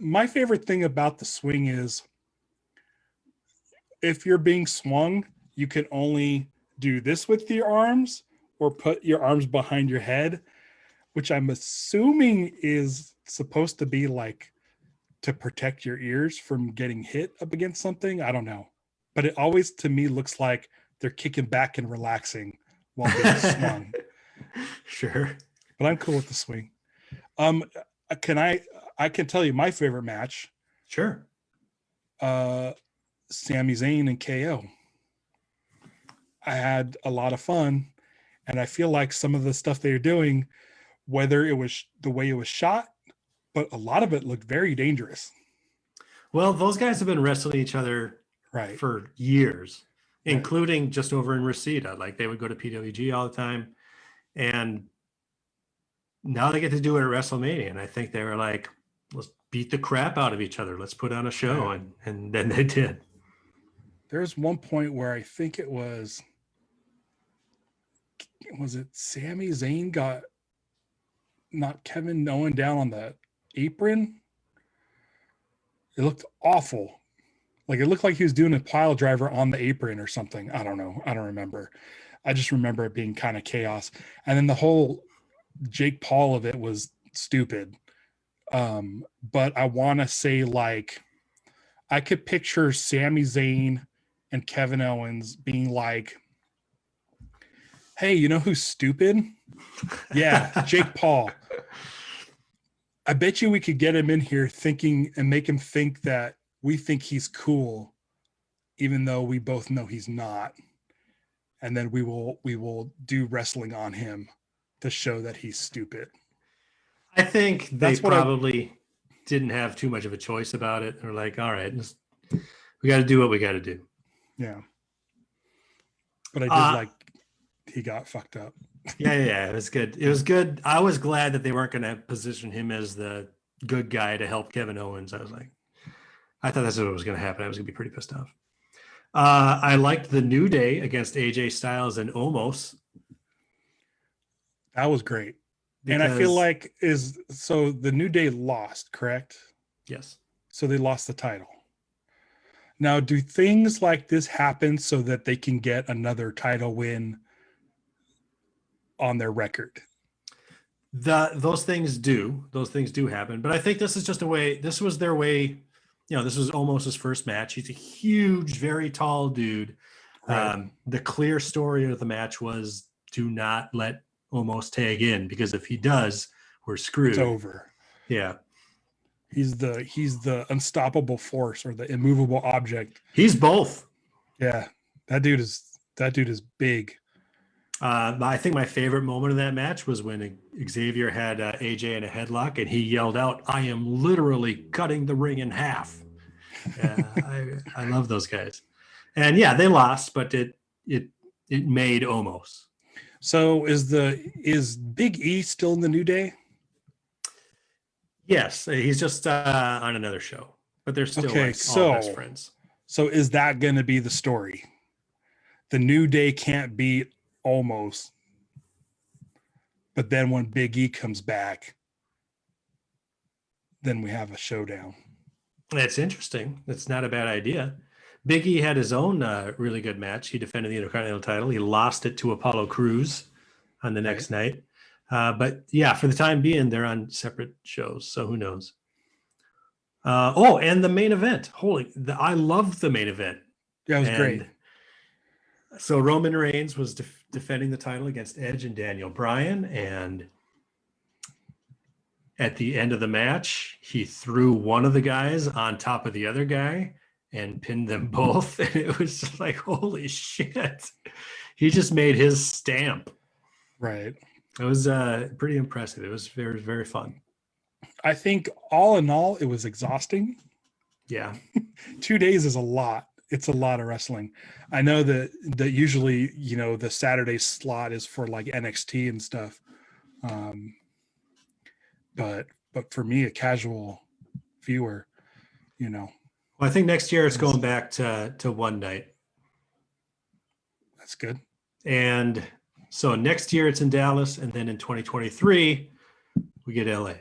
My favorite thing about the swing is if you're being swung, you can only do this with your arms or put your arms behind your head, which I'm assuming is supposed to be like to protect your ears from getting hit up against something. I don't know. But it always, to me, looks like they're kicking back and relaxing while being swung. Sure. But I'm cool with the swing. I can tell you my favorite match. Sure. Sami Zayn and KO. I had a lot of fun, and I feel like some of the stuff they were doing, whether it was the way it was shot, but a lot of it looked very dangerous. Well, those guys have been wrestling each other for years, including just over in Reseda. Like they would go to PWG all the time, and now they get to do it at WrestleMania. And I think they were like, let's beat the crap out of each other. Let's put on a show. And then they did. There's one point where I think it was it Sami Zayn got knocked Kevin Owens down on the apron? It looked awful. Like it looked like he was doing a pile driver on the apron or something. I don't know. I don't remember. I just remember it being kind of chaos. And then the whole Jake Paul of it was stupid. But I want to say like I could picture Sami Zayn and Kevin Owens being like, hey, you know who's stupid? Yeah, Jake Paul. I bet you we could get him in here thinking and make him think that we think he's cool, even though we both know he's not. And then we will do wrestling on him to show that he's stupid. I think they probably didn't have too much of a choice about it. They're like, all right, we got to do what we got to do. Yeah. But I did like he got fucked up. Yeah, it was good. It was good. I was glad that they weren't going to position him as the good guy to help Kevin Owens. I thought that's what was going to happen. I was going to be pretty pissed off. I liked the New Day against AJ Styles and Omos. That was great. And I feel like the New Day lost, correct? yes. So they lost the title. Now, do things like this happen so that they can get another title win on their record? Those things do happen, but I think this is just a way. This was their way. This was almost his first match. He's a huge, very tall dude. Right. The clear story of the match was do not let Omos tag in, because if he does, we're screwed. It's over. Yeah. He's the unstoppable force, or the immovable object. He's both. Yeah. That dude is big. I think my favorite moment of that match was when Xavier had AJ in a headlock and he yelled out, "I am literally cutting the ring in half." I love those guys. And yeah, they lost, but it made Omos. So is Big E still in the New Day? Yes, he's just on another show, but they're still all best friends. So is that going to be the story? The New Day can't beat Omos, but then when Big E comes back, then we have a showdown. That's interesting. That's not a bad idea. Big E had his own really good match. He defended the Intercontinental title. He lost it to Apollo Crews on the next night. But yeah, for the time being, they're on separate shows. So who knows? And the main event. I loved the main event. Yeah, it was great. So Roman Reigns was defending the title against Edge and Daniel Bryan. And at the end of the match, he threw one of the guys on top of the other guy and pinned them both. And it was just like, holy shit. He just made his stamp. Right. It was pretty impressive. It was very, very fun. I think all in all, it was exhausting. Yeah. 2 days is a lot. It's a lot of wrestling. I know that usually, the Saturday slot is for like NXT and stuff. But for me, a casual viewer, Well, I think next year it's going back to one night. That's good. And so next year it's in Dallas, and then in 2023 we get LA.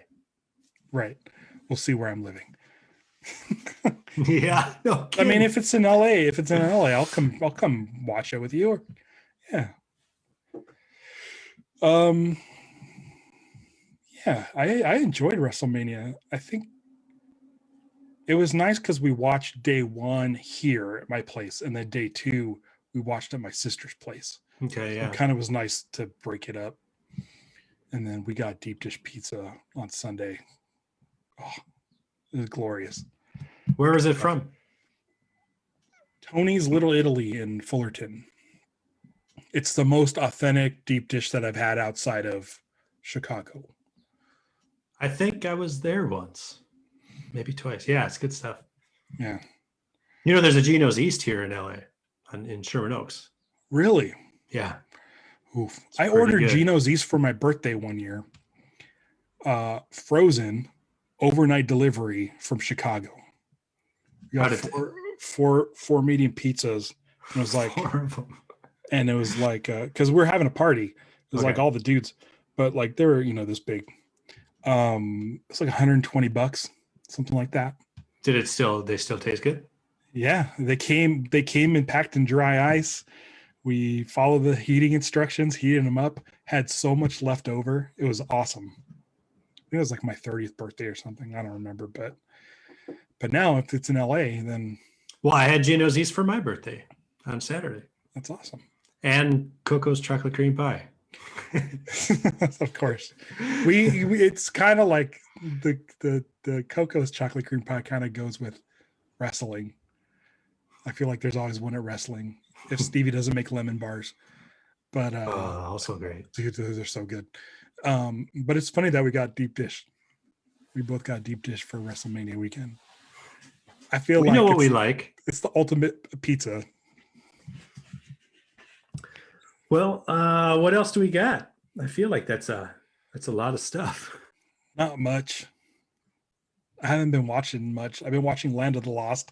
Right. We'll see where I'm living. Yeah. No kidding. I mean, if it's in LA, I'll come watch it with you. Yeah. Yeah, I enjoyed WrestleMania. I think it was nice because we watched day one here at my place, and then day two we watched at my sister's place. Okay, yeah. It kind of was nice to break it up. And then we got deep dish pizza on Sunday. Oh, it was glorious. Where is it from? Tony's Little Italy in Fullerton. It's the most authentic deep dish that I've had outside of Chicago. I think I was there once, maybe twice. Yeah, it's good stuff. Yeah. There's a Gino's East here in LA, in Sherman Oaks. Really? Yeah. Oof. I ordered Gino's East for my birthday one year. Frozen, overnight delivery from Chicago. We got four medium pizzas. And it was like, and it was like, because we're having a party. It was like all the dudes, but like they were, this big. It's like $120, something like that. They still taste good? Yeah, they came and packed in dry ice. We followed the heating instructions, heated them up, had so much left over. It was awesome. It was like my 30th birthday or something. I don't remember, but now if it's in LA, then. Well, I had Gino's East for my birthday on Saturday. That's awesome. And Coco's chocolate cream pie. Of course. We it's kind of like the Coco's chocolate cream pie kind of goes with wrestling. I feel like there's always one at wrestling if Stevie doesn't make lemon bars. But also great. Dude, those are so good. But it's funny that we got deep dish. We both got deep dish for WrestleMania weekend. I feel we know what we like. It's the ultimate pizza. Well, what else do we got? I feel like that's a lot of stuff. Not much. I haven't been watching much. I've been watching Land of the Lost.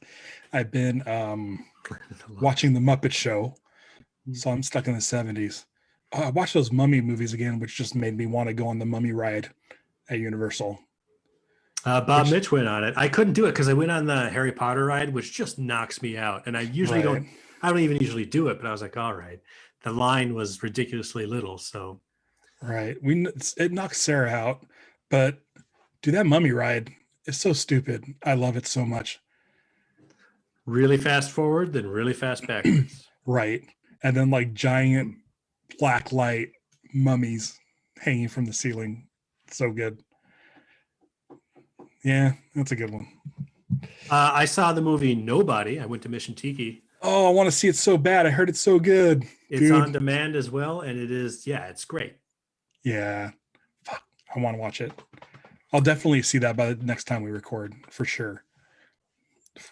I've been watching The Muppet Show. So I'm stuck in the 70s. I watched those Mummy movies again, which just made me want to go on the Mummy ride at Universal. Bob Which, Mitch went on it. I couldn't do it because I went on the Harry Potter ride, which just knocks me out. And I usually right, don't. I don't even usually do it, but I was like, all right. The line was ridiculously little, so right. It knocks Sarah out, but dude, that Mummy ride is so stupid. I love it so much. really fast forward, then really fast backwards. Right, and then like giant black light mummies hanging from the ceiling. So good. Yeah, that's a good one. I saw the movie Nobody. I went to Mission Tiki. Oh, I want to see it so bad. I heard it's so good. It's Dude. on demand as well, and it is, yeah, it's great. Yeah. Fuck. I want to watch it. I'll definitely see that by the next time we record, for sure.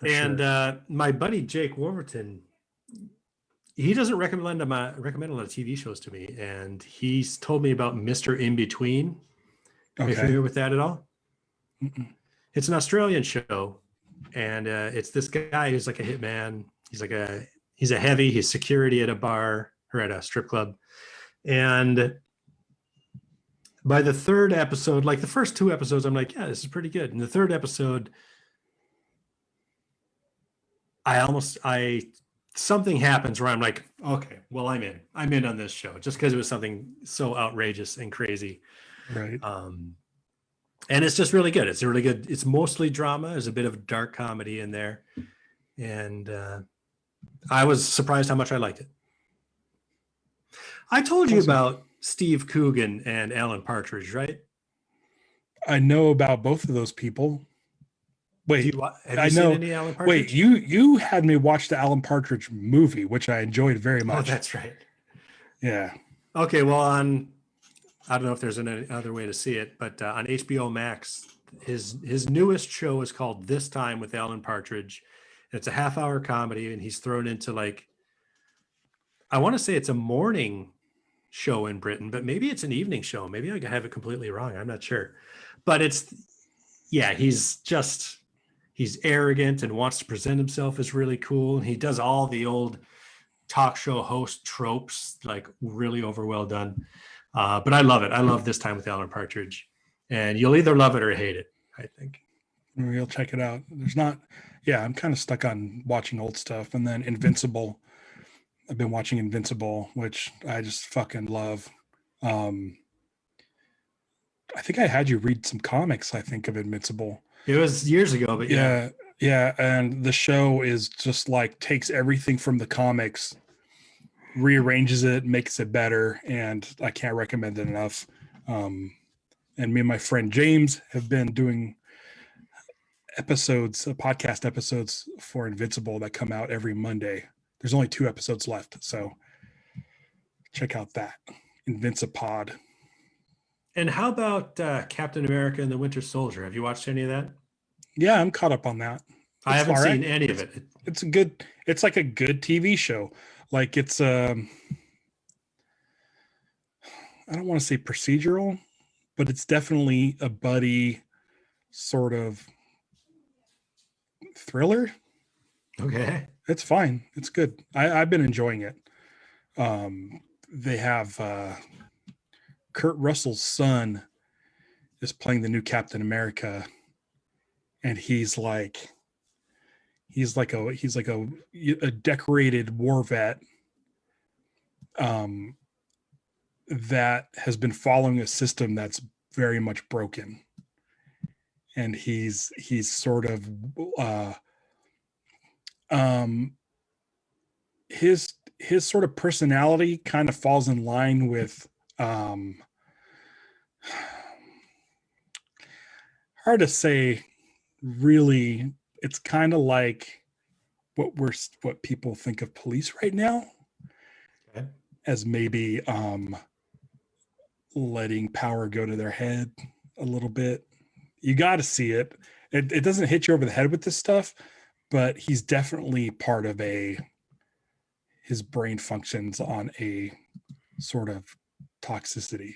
And my buddy Jake Warburton, he doesn't recommend a lot of TV shows to me, and he's told me about Mr. In Between. Are you Okay. familiar with that at all? Mm-mm. It's an Australian show, and it's this guy who's like a hitman. He's a heavy. He's security at a bar or at a strip club, and by the third episode, like the first two episodes, I'm like, yeah, this is pretty good. And the third episode, something happens where I'm like, okay, well, I'm in on this show just because it was something so outrageous and crazy. Right. And it's just really good. It's really good. It's mostly drama. There's a bit of dark comedy in there. And I was surprised how much I liked it. I told you about Steve Coogan and Alan Partridge, right? I know about both of those people. Wait, have you seen any Alan Partridge? Wait, you had me watch the Alan Partridge movie, which I enjoyed very much. Oh, that's right. Yeah. Okay, well, I don't know if there's another way to see it, but on HBO Max, his newest show is called This Time with Alan Partridge. It's a half-hour comedy, and he's thrown into I want to say it's a morning show in Britain, but maybe it's an evening show. Maybe I have it completely wrong. I'm not sure. But he's arrogant and wants to present himself as really cool. And he does all the old talk show host tropes, like really over well done. But I love it. I love This Time with Alan Partridge. And you'll either love it or hate it, I think. We'll check it out. I'm kind of stuck on watching old stuff. And then Invincible. I've been watching Invincible, which I just fucking love. I think I had you read some comics, I think, of Invincible. It was years ago, but yeah. Yeah. And the show is just like takes everything from the comics, rearranges it, makes it better. And I can't recommend it enough. And me and my friend James have been doing podcast episodes for Invincible that come out every Monday. There's only 2 episodes left, so check out that Invincipod. And how about Captain America and the Winter Soldier? Have you watched any of that? Yeah, I'm caught up on that. I haven't seen any of it. It's like a good TV show. Like it's I don't want to say procedural, but it's definitely a buddy sort of thriller. Okay. It's fine. It's good. I've been enjoying it. They have Kurt Russell's son is playing the new Captain America, and he's like a decorated war vet that has been following a system that's very much broken, and he's sort of his sort of personality kind of falls in line with hard to say really. It's kind of like what people think of police right now, Okay. as maybe letting power go to their head a little bit. You got to see it. It doesn't hit you over the head with this stuff, but he's definitely part of his brain functions on a sort of toxicity.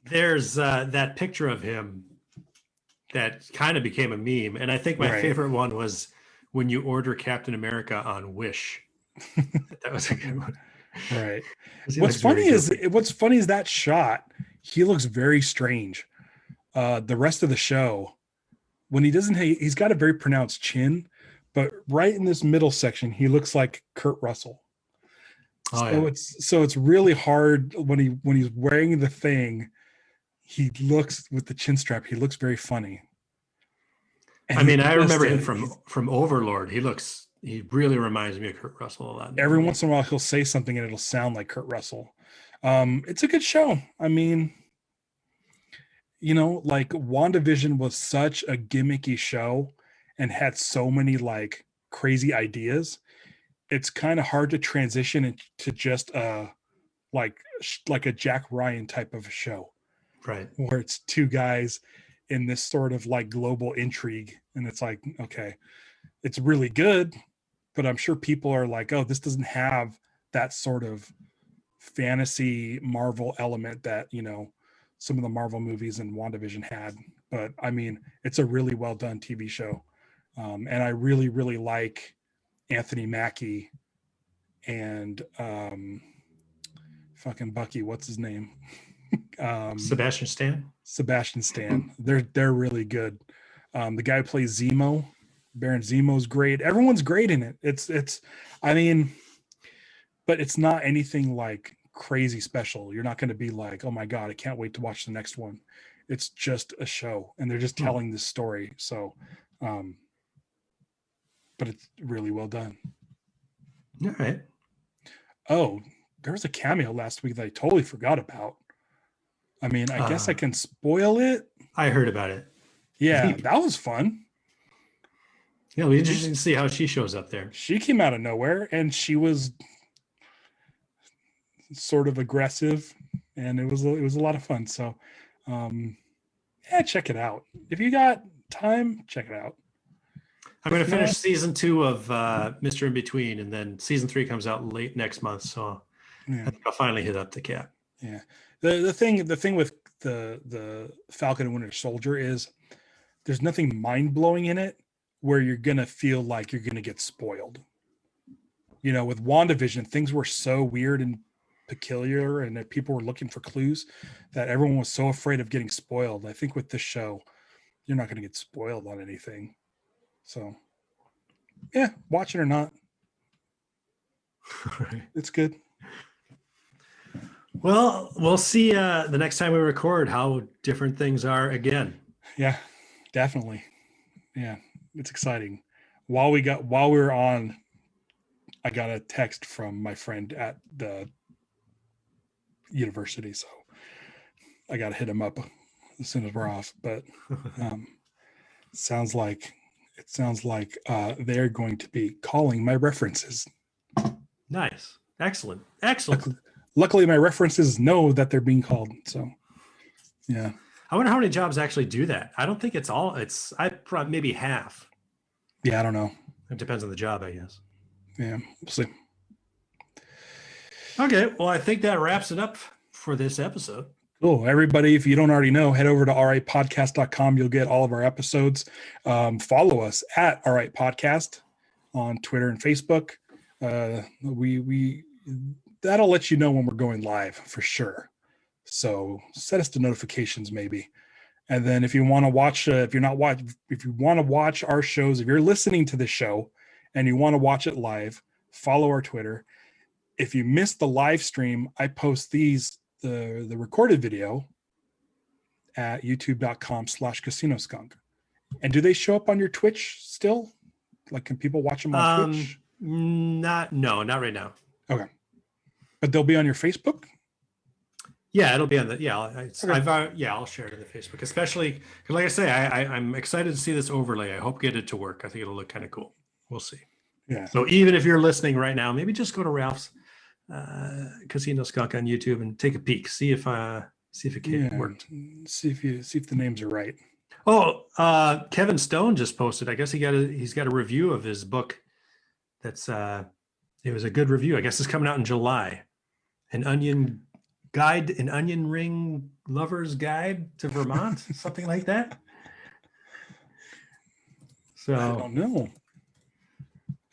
There's that picture of him that kind of became a meme. And I think my favorite one was when you order Captain America on Wish. That was a good one. Right. 'Cause he What's looks very goofy. what's funny is that shot. He looks very strange. The rest of the show, when he doesn't, he's got a very pronounced chin, but right in this middle section, he looks like Kurt Russell. Oh yeah. So it's really hard when he's wearing the thing. He looks with the chin strap. He looks very funny. And I mean, I just remember him from Overlord. He really reminds me of Kurt Russell a lot. every once in a while he'll say something and it'll sound like Kurt Russell. It's a good show. I mean, like WandaVision was such a gimmicky show and had so many like crazy ideas. It's kind of hard to transition into just like a Jack Ryan type of a show, Right. where it's two guys in this sort of like global intrigue, and it's like, okay, it's really good, but I'm sure people are like, oh, this doesn't have that sort of fantasy Marvel element that some of the Marvel movies and WandaVision had. But I mean, it's a really well done TV show, and I really really like Anthony Mackie and fucking Bucky, what's his name? Sebastian Stan. Sebastian Stan. They're really good. The guy who plays Zemo, Baron Zemo's great. Everyone's great in it. It's I mean, but it's not anything like crazy special. You're not going to be like, oh my God, I can't wait to watch the next one. It's just a show and they're just telling this story. So, but it's really well done. All right. Oh, there was a cameo last week that I totally forgot about. I mean, I guess I can spoil it. I heard about it. Yeah, that was fun. Yeah, we just didn't see how she shows up there. She came out of nowhere and she was sort of aggressive, and it was a lot of fun. So, yeah, check it out if you got time. Check it out. I'm going to finish season 2 of Mr. In Between, and then season 3 comes out late next month. So I think I'll finally hit up the cap. Yeah. The thing with the Falcon and Winter Soldier is there's nothing mind blowing in it where you're going to feel like you're going to get spoiled. With WandaVision, things were so weird and peculiar, and that people were looking for clues that everyone was so afraid of getting spoiled. I think with this show, you're not going to get spoiled on anything. So, yeah, watch it or not. It's good. Well, we'll see the next time we record how different things are again. Yeah, definitely. Yeah, it's exciting. While we were on, I got a text from my friend at the university, so I got to hit him up as soon as we're off. But sounds like they're going to be calling my references. Nice. Excellent. Luckily, my references know that they're being called. So, yeah. I wonder how many jobs actually do that. I don't think it's all. I probably maybe half. Yeah, I don't know. It depends on the job, I guess. Yeah, we'll see. Okay, well, I think that wraps it up for this episode. Cool. Everybody, if you don't already know, head over to alrightpodcast.com. You'll get all of our episodes. Follow us at Alright Podcast on Twitter and Facebook. We that'll let you know when we're going live for sure. So set us to notifications maybe. And then if you want to watch, if you want to watch our shows, if you're listening to this show and you want to watch it live, follow our Twitter. If you missed the live stream, I post the recorded video at youtube.com/casinoskunk. And do they show up on your Twitch still? Like, can people watch them on Twitch? Not right now. Okay. But they'll be on your Facebook? Yeah, it'll be on the, I'll share it in the Facebook, especially because, like I say, I'm excited to see this overlay. I hope get it to work. I think it'll look kind of cool. We'll see. Yeah. So even if you're listening right now, maybe just go to Ralph's Casino Skunk on YouTube and take a peek. See if it worked. See if the names are right. Oh, Kevin Stone just posted. I guess he's got a review of his book. That's it was a good review. I guess it's coming out in July. An onion ring lover's guide to Vermont, something like that. So I don't know.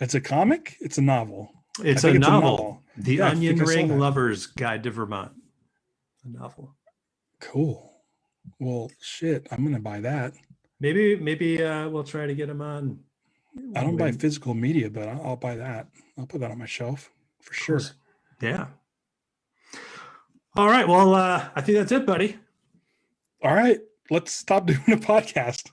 It's a comic. It's a novel. It's I a think novel. The Yeah, I Onion think I saw Ring that. Lover's Guide to Vermont. A novel. Cool. Well, shit, I'm gonna buy that. Maybe we'll try to get him on. I don't buy when- physical media, but I'll buy that. I'll put that on my shelf for sure. Yeah. All right. Well, I think that's it, buddy. All right, let's stop doing a podcast.